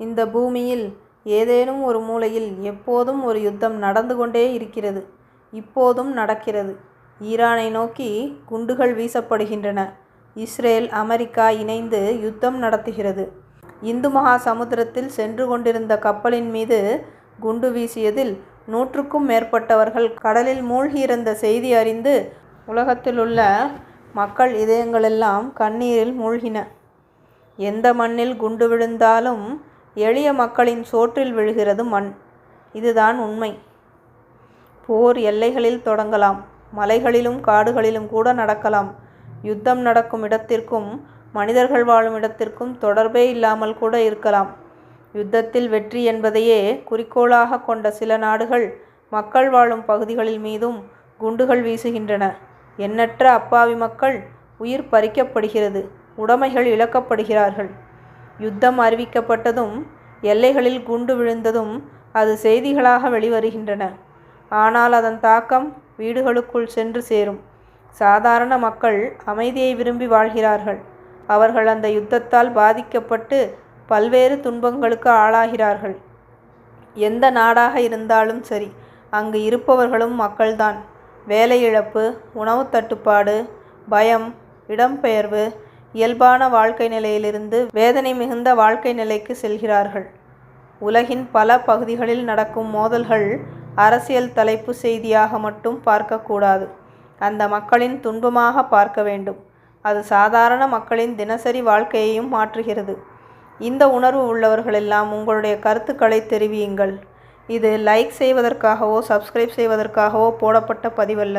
இந்த பூமியில் ஏதேனும் ஒரு மூலையில் எப்போதும் ஒரு யுத்தம் நடந்து கொண்டே இருக்கிறது. இப்போதும் நடக்கிறது. ஈரானை நோக்கி குண்டுகள் வீசப்படுகின்றன. இஸ்ரேல், அமெரிக்கா இணைந்து யுத்தம் நடத்துகிறது. இந்து மகா சமுத்திரத்தில் சென்று கொண்டிருந்த கப்பலின் மீது குண்டு வீசியதில் 100க்கும் மேற்பட்டவர்கள் கடலில் மூழ்கியிருந்த செய்தி அறிந்து உலகத்திலுள்ள மக்கள் இதயங்களெல்லாம் கண்ணீரில் மூழ்கின. எந்த மண்ணில் குண்டு விழுந்தாலும் எளிய மக்களின் சோற்றில் விழுகிறது மண். இதுதான் உண்மை. போர் எல்லைகளில் தொடங்கலாம். மலைகளிலும் காடுகளிலும் கூட நடக்கலாம். யுத்தம் நடக்கும் இடத்திற்கும் மனிதர்கள் வாழும் இடத்திற்கும் தொடர்பே இல்லாமல் கூட இருக்கலாம். யுத்தத்தில் வெற்றி என்பதையே குறிக்கோளாக கொண்ட சில நாடுகள் மக்கள் வாழும் பகுதிகளில் மீதும் குண்டுகள் வீசுகின்றன. எண்ணற்ற அப்பாவி மக்கள் உயிர் பறிக்கப்படுகிறது. உடைமைகள் இழக்கப்படுகிறார்கள். யுத்தம் அறிவிக்கப்பட்டதும் எல்லைகளில் குண்டு விழுந்ததும் அது செய்திகளாக வெளிவருகின்றன. ஆனால் அதன் தாக்கம் வீடுகளுக்குள் சென்று சேரும். சாதாரண மக்கள் அமைதியை விரும்பி வாழ்கிறார்கள். அவர்கள் அந்த யுத்தத்தால் பாதிக்கப்பட்டு பல்வேறு துன்பங்களுக்கு ஆளாகிறார்கள். எந்த நாடாக இருந்தாலும் சரி, அங்கு இருப்பவர்களும் மக்கள்தான். வேலை இழப்பு, உணவு தட்டுப்பாடு, பயம், இடம்பெயர்வு, இயல்பான வாழ்க்கை நிலையிலிருந்து வேதனை மிகுந்த வாழ்க்கை நிலைக்கு செல்கிறார்கள். உலகின் பல பகுதிகளில் நடக்கும் மோதல்கள் அரசியல் தலைப்பு செய்தியாக மட்டும் பார்க்கக்கூடாது. அந்த மக்களின் துன்பமாக பார்க்க வேண்டும். அது சாதாரண மக்களின் தினசரி வாழ்க்கையையும் மாற்றுகிறது. இந்த உணர்வு உள்ளவர்களெல்லாம் உங்களுடைய கருத்துக்களை தெரிவியுங்கள். இது லைக் செய்வதற்காகவோ சப்ஸ்கிரைப் செய்வதற்காகவோ போடப்பட்ட பதிவல்ல.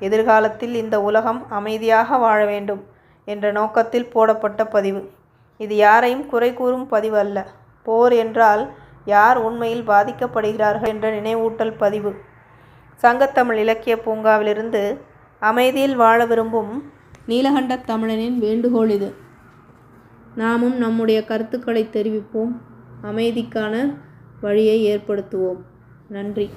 எதிர்காலத்தில் இந்த உலகம் அமைதியாக வாழ வேண்டும் என்ற நோக்கத்தில் போடப்பட்ட பதிவு. இது யாரையும் குறை கூறும் பதிவு அல்ல. போர் என்றால் யார் உண்மையில் பாதிக்கப்படுகிறார்கள் என்ற நினைவூட்டல் பதிவு. சங்கத்தமிழ் இலக்கிய பூங்காவிலிருந்து அமைதியில் வாழ விரும்பும் நீலகண்ட தமிழனின் வேண்டுகோள் இது. நாமும் நம்முடைய கருத்துக்களை தெரிவிப்போம். அமைதிக்கான வழியை ஏற்படுத்துவோம். நன்றி.